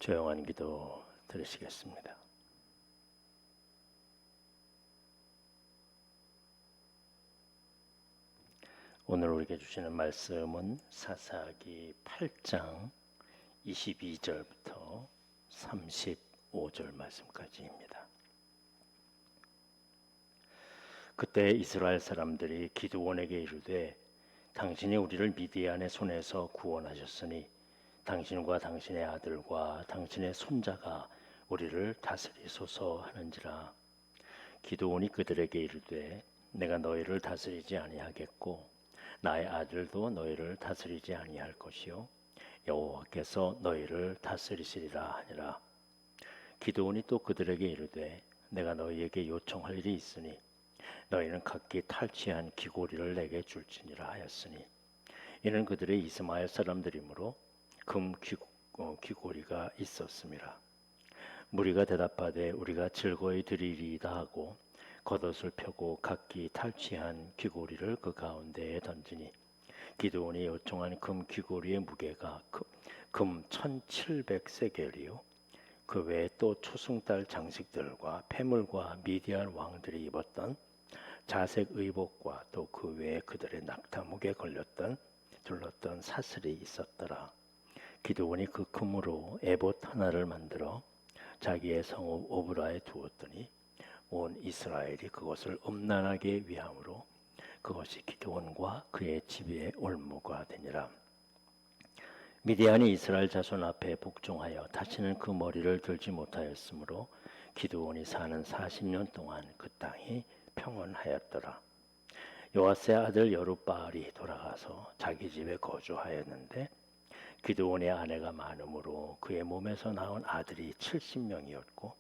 조용한 기도 들으시겠습니다. 오늘 우리에게 주시는 말씀은 사사기 8장 22절부터 35절 말씀까지입니다. 그때 이스라엘 사람들이 기드온에게 이르되 당신이 우리를 미디안의 손에서 구원하셨으니 당신과 당신의 아들과 당신의 손자가 우리를 다스리소서 하는지라. 기드온이 그들에게 이르되 내가 너희를 다스리지 아니하겠고 나의 아들도 너희를 다스리지 아니할 것이요 여호와께서 너희를 다스리시리라 하니라. 기드온이 또 그들에게 이르되 내가 너희에게 요청할 일이 있으니 너희는 각기 탈취한 귀고리를 내게 줄지니라 하였으니 이는 그들의 이스마엘 사람들이므로 금 귀고리가 있었음이라. 무리가 대답하되 우리가 즐거이 드리리이다 하고 겉옷을 펴고 각기 탈취한 귀고리를 그 가운데에 던지니 기드온이 요청한 금 귀고리의 무게가 금 1700세겔이요 그 외에 또 초승달 장식들과 패물과 미디안 왕들이 입었던 자색 의복과 또 그 외에 그들의 낙타목에 둘렀던 사슬이 있었더라. 기드온이 그 금으로 에봇 하나를 만들어 자기의 성읍 오브라에 두었더니 온 이스라엘이 그것을 음란하게 위함으로 그것이 기드온과 그의 집의 올무가 되니라. 미디안이 이스라엘 자손 앞에 복종하여 다시는 그 머리를 들지 못하였으므로 기드온이 사는 40년 동안 그 땅이 평온하였더라. 요아스의 아들 여룻바알이 돌아가서 자기 집에 거주하였는데 기드온의 아내가 많으므로 그의 몸에서 나온 아들이 70명이었고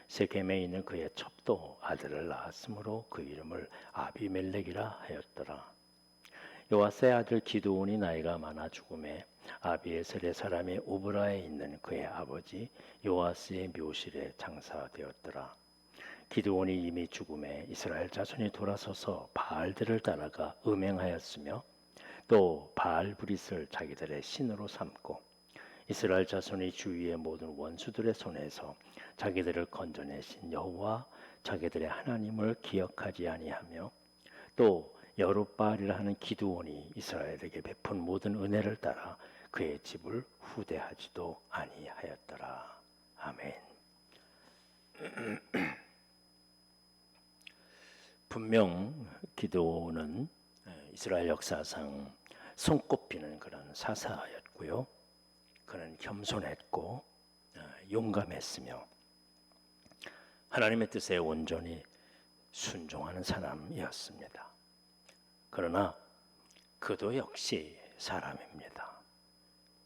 세겜에 있는 그의 첩도 아들을 낳았으므로 그 이름을 아비멜렉이라 하였더라. 요아스의 아들 기드온이 나이가 많아 죽음에 아비에셀의 사람이 오브라에 있는 그의 아버지 요아스의 묘실에 장사되었더라. 기드온이 이미 죽음에 이스라엘 자손이 돌아서서 바알들을 따라가 음행하였으며 또 바알 브릿을 자기들의 신으로 삼고 이스라엘 자손이 주위의 모든 원수들의 손에서 자기들을 건져내신 여호와 자기들의 하나님을 기억하지 아니하며 또 여룻바알이라 하는 기드온이 이스라엘에게 베푼 모든 은혜를 따라 그의 집을 후대하지도 아니하였더라. 아멘. 분명 기드온은 이스라엘 역사상 손꼽히는 그런 사사였고요. 그는 겸손했고 용감했으며 하나님의 뜻에 온전히 순종하는 사람이었습니다. 그러나 그도 역시 사람입니다.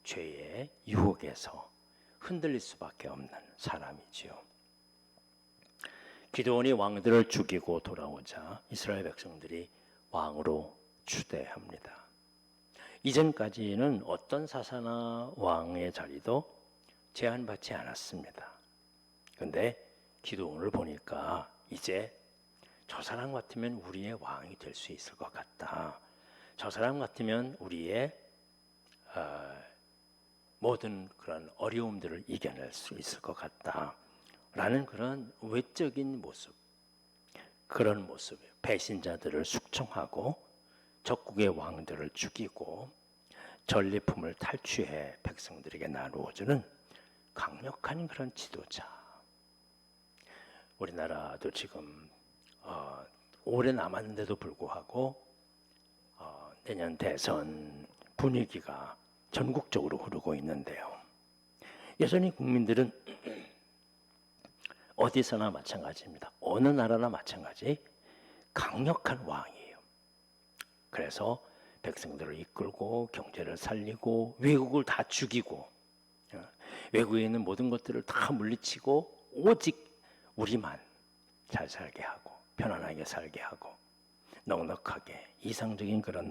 죄의 유혹에서 흔들릴 수밖에 없는 사람이지요. 기드온이 왕들을 죽이고 돌아오자 이스라엘 백성들이 왕으로 추대합니다. 이전까지는 어떤 사사나 왕의 자리도 제한받지 않았습니다. 그런데 기드온을 보니까 이제 저 사람 같으면 우리의 왕이 될 수 있을 것 같다. 저 사람 같으면 우리의 모든 그런 어려움들을 이겨낼 수 있을 것 같다. 라는 그런 외적인 모습, 그런 모습, 배신자들을 숙청하고 적국의 왕들을 죽이고 전리품을 탈취해 백성들에게 나누어주는 강력한 그런 지도자. 우리나라도 지금 오래 남았는데도 불구하고 내년 대선 분위기가 전국적으로 흐르고 있는데요. 여전히 국민들은 어디서나 마찬가지입니다. 어느 나라나 마찬가지 강력한 왕이에요. 그래서 백성들을 이끌고 경제를 살리고 외국을 다 죽이고 외국에 있는 모든 것들을 다 물리치고 오직 우리만 잘 살게 하고 편안하게 살게 하고 넉넉하게 이상적인 그런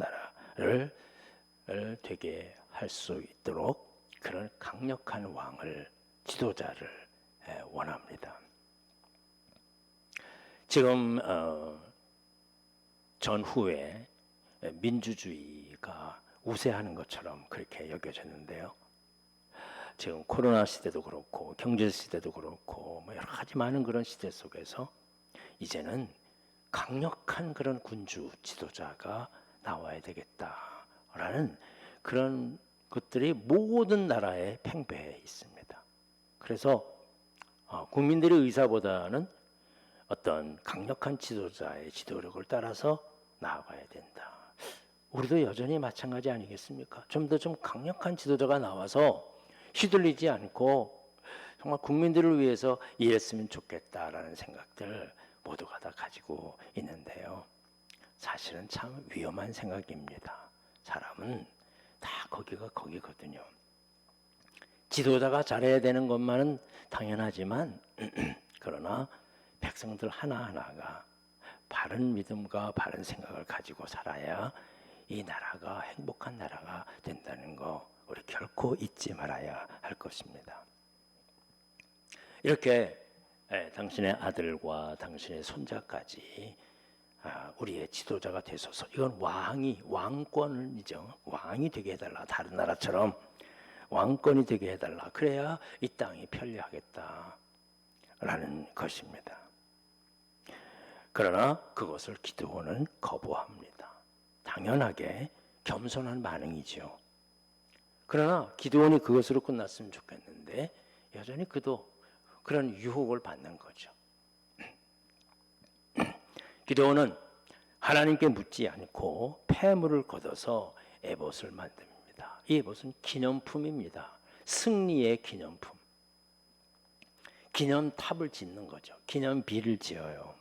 나라를 되게 할 수 있도록 그런 강력한 왕을 지도자를 원합니다. 지금 전후에 민주주의가 우세하는 것처럼 그렇게 여겨졌는데요. 지금 코로나 시대도 그렇고 경제 시대도 그렇고 뭐 여러 가지 많은 그런 시대 속에서 이제는 강력한 그런 군주 지도자가 나와야 되겠다라는 그런 것들이 모든 나라에 팽배해 있습니다. 그래서 국민들의 의사보다는 어떤 강력한 지도자의 지도력을 따라서 나아가야 된다. 우리도 여전히 마찬가지 아니겠습니까? 좀 더 강력한 지도자가 나와서 휘둘리지 않고 정말 국민들을 위해서 일했으면 좋겠다라는 생각들 모두가 다 가지고 있는데요. 사실은 참 위험한 생각입니다. 사람은 다 거기가 거기거든요. 지도자가 잘해야 되는 것만은 당연하지만 그러나 백성들 하나하나가 바른 믿음과 바른 생각을 가지고 살아야 이 나라가 행복한 나라가 된다는 거 우리 결코 잊지 말아야 할 것입니다. 이렇게 당신의 아들과 당신의 손자까지 우리의 지도자가 되소서. 이건 왕권이죠. 왕이 되게 해달라. 다른 나라처럼 왕권이 되게 해달라. 그래야 이 땅이 편리하겠다라는 것입니다. 그러나 그것을 기드온은 거부합니다. 당연하게 겸손한 반응이죠. 그러나 기드온이 그것으로 끝났으면 좋겠는데 여전히 그도 그런 유혹을 받는 거죠. 기드온은 하나님께 묻지 않고 폐물을 걷어서 에봇을 만듭니다. 이 에봇은 기념품입니다. 승리의 기념품. 기념탑을 짓는 거죠. 기념비를 지어요.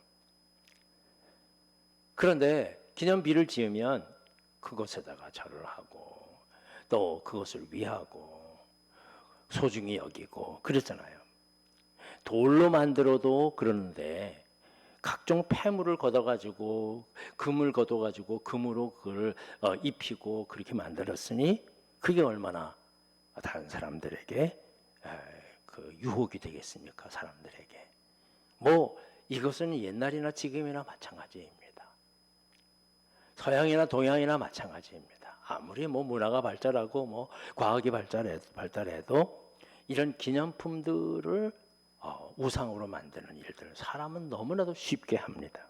그런데 기념비를 지으면 그것에다가 절을 하고 또 그것을 위하고 소중히 여기고 그러잖아요. 돌로 만들어도 그러는데 각종 폐물을 걷어가지고 금을 걷어가지고 금으로 그걸 입히고 그렇게 만들었으니 그게 얼마나 다른 사람들에게 그 유혹이 되겠습니까? 사람들에게. 뭐 이것은 옛날이나 지금이나 마찬가지입니다. 서양이나 동양이나 마찬가지입니다. 아무리 뭐 문화가 발달하고 뭐 과학이 발달해도 이런 기념품들을 우상으로 만드는 일들을 사람은 너무나도 쉽게 합니다.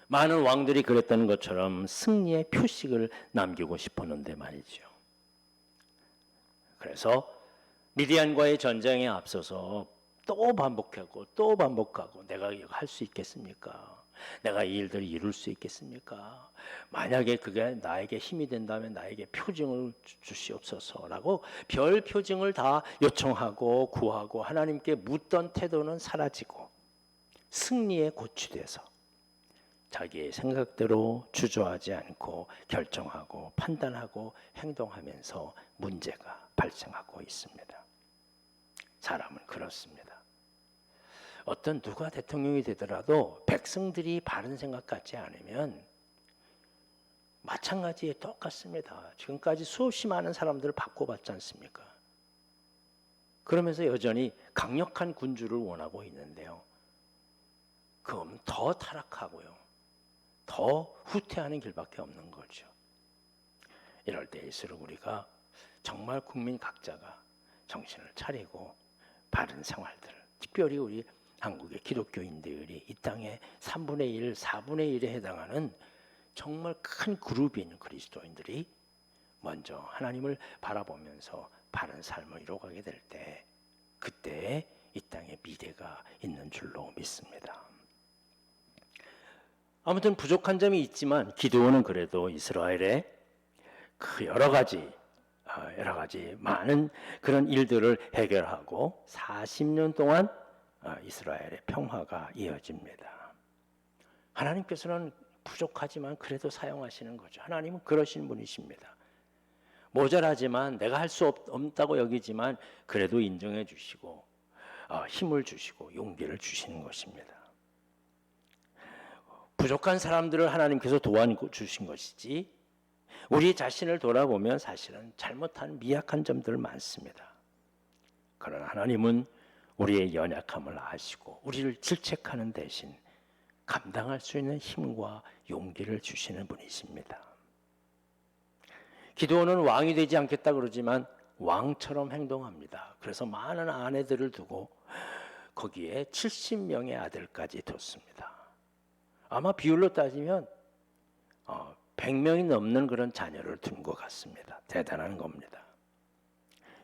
많은 왕들이 그랬던 것처럼 승리의 표식을 남기고 싶었는데 말이죠. 그래서 미디안과의 전쟁에 앞서서 또 반복하고 내가 이거 할 수 있겠습니까? 내가 이 일들을 이룰 수 있겠습니까? 만약에 그게 나에게 힘이 된다면 나에게 표징을 주시옵소서라고 별 표징을 다 요청하고 구하고 하나님께 묻던 태도는 사라지고 승리에 고취돼서 자기의 생각대로 주저하지 않고 결정하고 판단하고 행동하면서 문제가 발생하고 있습니다. 사람은 그렇습니다. 어떤 누가 대통령이 되더라도 백성들이 바른 생각 갖지 않으면 마찬가지에 똑같습니다. 지금까지 수없이 많은 사람들을 바꿔봤지 않습니까? 그러면서 여전히 강력한 군주를 원하고 있는데요. 그럼 더 타락하고요. 더 후퇴하는 길밖에 없는 거죠. 이럴 때일수록 우리가 정말 국민 각자가 정신을 차리고 바른 생활들을, 특별히 우리 한국의 기독교인들이 이 땅의 3분의 1, 4분의 1에 해당하는 정말 큰 그룹인 그리스도인들이 먼저 하나님을 바라보면서 바른 삶을 이뤄가게 될 때 그때 이 땅에 미래가 있는 줄로 믿습니다. 아무튼 부족한 점이 있지만 기드온은 그래도 이스라엘의 그 여러 가지 많은 그런 일들을 해결하고 40년 동안 이스라엘의 평화가 이어집니다. 하나님께서는 부족하지만 그래도 사용하시는 거죠. 하나님은 그러신 분이십니다. 모자라지만 내가 할 수 없다고 여기지만 그래도 인정해 주시고 힘을 주시고 용기를 주시는 것입니다. 부족한 사람들을 하나님께서 도와주신 것이지 우리 자신을 돌아보면 사실은 잘못한 미약한 점들 많습니다. 그러나 하나님은 우리의 연약함을 아시고 우리를 질책하는 대신 감당할 수 있는 힘과 용기를 주시는 분이십니다. 기드온은 왕이 되지 않겠다 그러지만 왕처럼 행동합니다. 그래서 많은 아내들을 두고 거기에 70명의 아들까지 뒀습니다. 아마 비율로 따지면 100명이 넘는 그런 자녀를 둔 것 같습니다. 대단한 겁니다.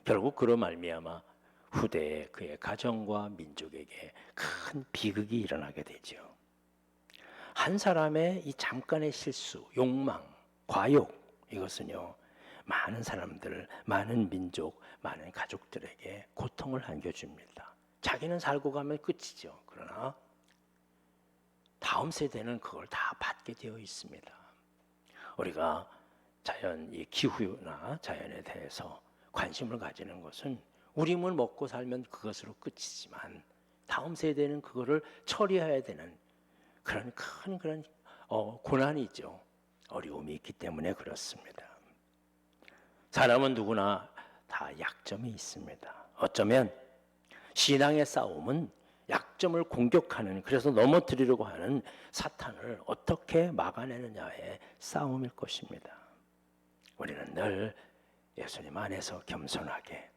결국 그로 말미암아 후대에 그의 가정과 민족에게 큰 비극이 일어나게 되죠. 한 사람의 이 잠깐의 실수, 욕망, 과욕, 이것은요 많은 사람들, 많은 민족, 많은 가족들에게 고통을 안겨줍니다. 자기는 살고 가면 끝이죠. 그러나 다음 세대는 그걸 다 받게 되어 있습니다. 우리가 자연, 이 기후나 자연에 대해서 관심을 가지는 것은 우리 힘을 먹고 살면 그것으로 끝이지만 다음 세대는 그거를 처리해야 되는 그런 큰 고난이 있죠. 어려움이 있기 때문에 그렇습니다. 사람은 누구나 다 약점이 있습니다. 어쩌면 신앙의 싸움은 약점을 공격하는, 그래서 넘어뜨리려고 하는 사탄을 어떻게 막아내느냐의 싸움일 것입니다. 우리는 늘 예수님 안에서 겸손하게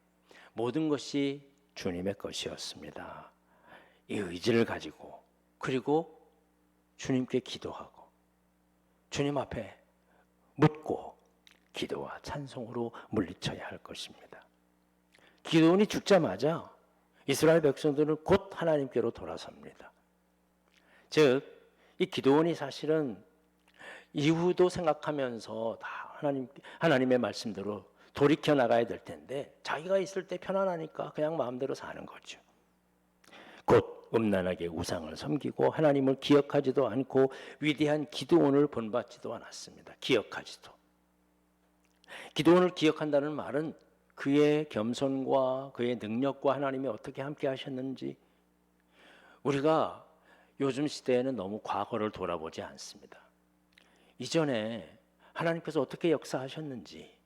모든 것이 주님의 것이었습니다. 이 의지를 가지고, 그리고 주님께 기도하고 주님 앞에 묻고 기도와 찬송으로 물리쳐야 할 것입니다. 기도원이 죽자마자 이스라엘 백성들은 곧 하나님께로 돌아섭니다. 즉 이 기도원이 사실은 이후도 생각하면서 다 하나님의 말씀대로 돌이켜 나가야 될 텐데 자기가 있을 때 편안하니까 그냥 마음대로 사는 거죠. 곧 음란하게 우상을 섬기고 하나님을 기억하지도 않고 위대한 기도원을 본받지도 않았습니다. 기억하지도. 기도원을 기억한다는 말은 그의 겸손과 그의 능력과 하나님이 어떻게 함께 하셨는지, 우리가 요즘 시대에는 너무 과거를 돌아보지 않습니다. 이전에 하나님께서 어떻게 역사하셨는지,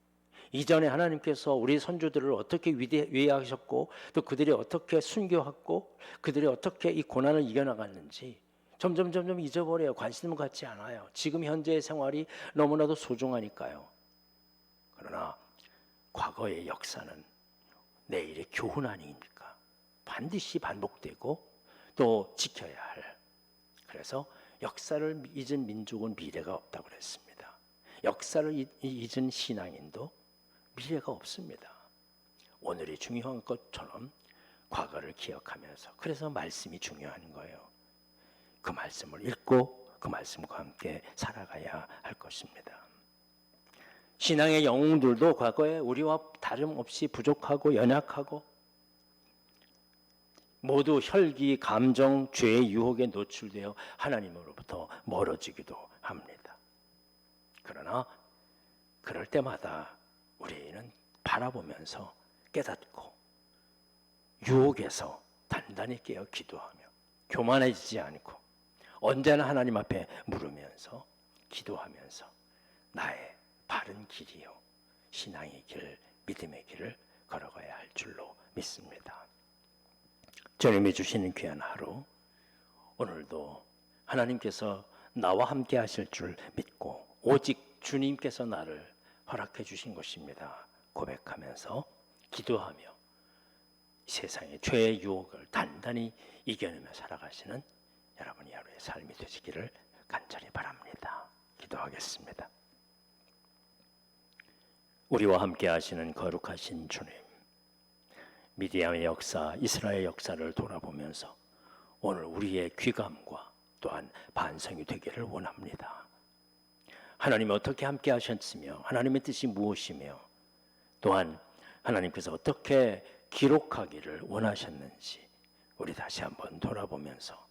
이전에 하나님께서 우리 선조들을 어떻게 위하셨고 또 그들이 어떻게 순교했고 그들이 어떻게 이 고난을 이겨나갔는지 점점 잊어버려요. 관심을 갖지 않아요. 지금 현재의 생활이 너무나도 소중하니까요. 그러나 과거의 역사는 내일의 교훈 아닙니까? 반드시 반복되고 또 지켜야 할. 그래서 역사를 잊은 민족은 미래가 없다고 그랬습니다. 역사를 잊은 신앙인도 미래가 없습니다. 오늘이 중요한 것처럼 과거를 기억하면서, 그래서 말씀이 중요한 거예요. 그 말씀을 읽고 그 말씀과 함께 살아가야 할 것입니다. 신앙의 영웅들도 과거에 우리와 다름없이 부족하고 연약하고 모두 혈기, 감정, 죄의 유혹에 노출되어 하나님으로부터 멀어지기도 합니다. 그러나 그럴 때마다 우리는 바라보면서 깨닫고 유혹에서 단단히 깨어 기도하며 교만해지지 않고 언제나 하나님 앞에 물으면서 기도하면서 나의 바른 길이요 신앙의 길, 믿음의 길을 걸어가야 할 줄로 믿습니다. 주님이 주시는 귀한 하루, 오늘도 하나님께서 나와 함께 하실 줄 믿고 오직 주님께서 나를 허락해 주신 것입니다 고백하면서 기도하며 세상의 죄의 유혹을 단단히 이겨내며 살아가시는 여러분의 하루의 삶이 되시기를 간절히 바랍니다. 기도하겠습니다. 우리와 함께 하시는 거룩하신 주님, 미디안의 역사, 이스라엘 역사를 돌아보면서 오늘 우리의 귀감과 또한 반성이 되기를 원합니다. 하나님이 어떻게 함께 하셨으며 하나님의 뜻이 무엇이며 또한 하나님께서 어떻게 기록하기를 원하셨는지 우리 다시 한번 돌아보면서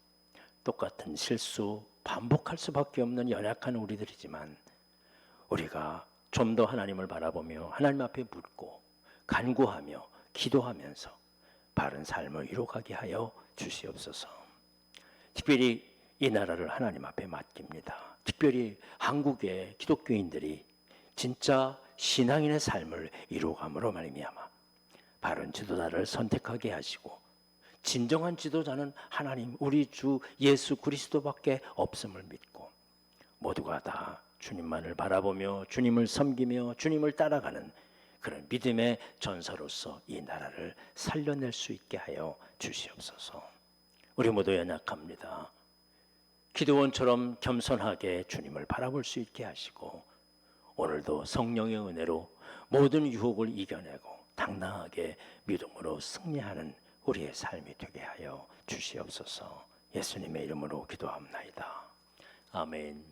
똑같은 실수 반복할 수밖에 없는 연약한 우리들이지만 우리가 좀 더 하나님을 바라보며 하나님 앞에 묻고 간구하며 기도하면서 바른 삶을 이루어가게 하여 주시옵소서. 특별히 이 나라를 하나님 앞에 맡깁니다. 특별히 한국의 기독교인들이 진짜 신앙인의 삶을 이루어감으로 말미암아 바른 지도자를 선택하게 하시고 진정한 지도자는 하나님 우리 주 예수 그리스도밖에 없음을 믿고 모두가 다 주님만을 바라보며 주님을 섬기며 주님을 따라가는 그런 믿음의 전사로서 이 나라를 살려낼 수 있게 하여 주시옵소서. 우리 모두 연약합니다. 기드온처럼 겸손하게 주님을 바라볼 수 있게 하시고 오늘도 성령의 은혜로 모든 유혹을 이겨내고 당당하게 믿음으로 승리하는 우리의 삶이 되게 하여 주시옵소서. 예수님의 이름으로 기도합나이다. 아멘.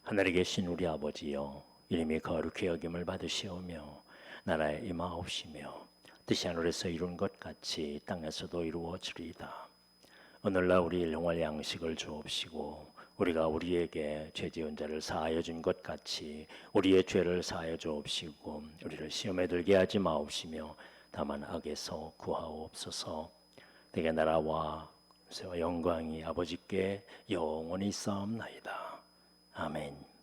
하늘에 계신 우리 아버지여, 이름이 거룩히 여김을 받으시오며 나라에 임하옵시며 뜻이 하늘에서 이룬 것 같이 땅에서도 이루어지리이다. 오늘날 우리 일용할 양식을 주옵시고 우리가 우리에게 죄 지은 자를 사하여 준 것 같이 우리의 죄를 사하여 주옵시고 우리를 시험에 들게 하지 마옵시며 다만 악에서 구하옵소서. 내게 나라와 영광이 아버지께 영원히 있사옵나이다. 아멘.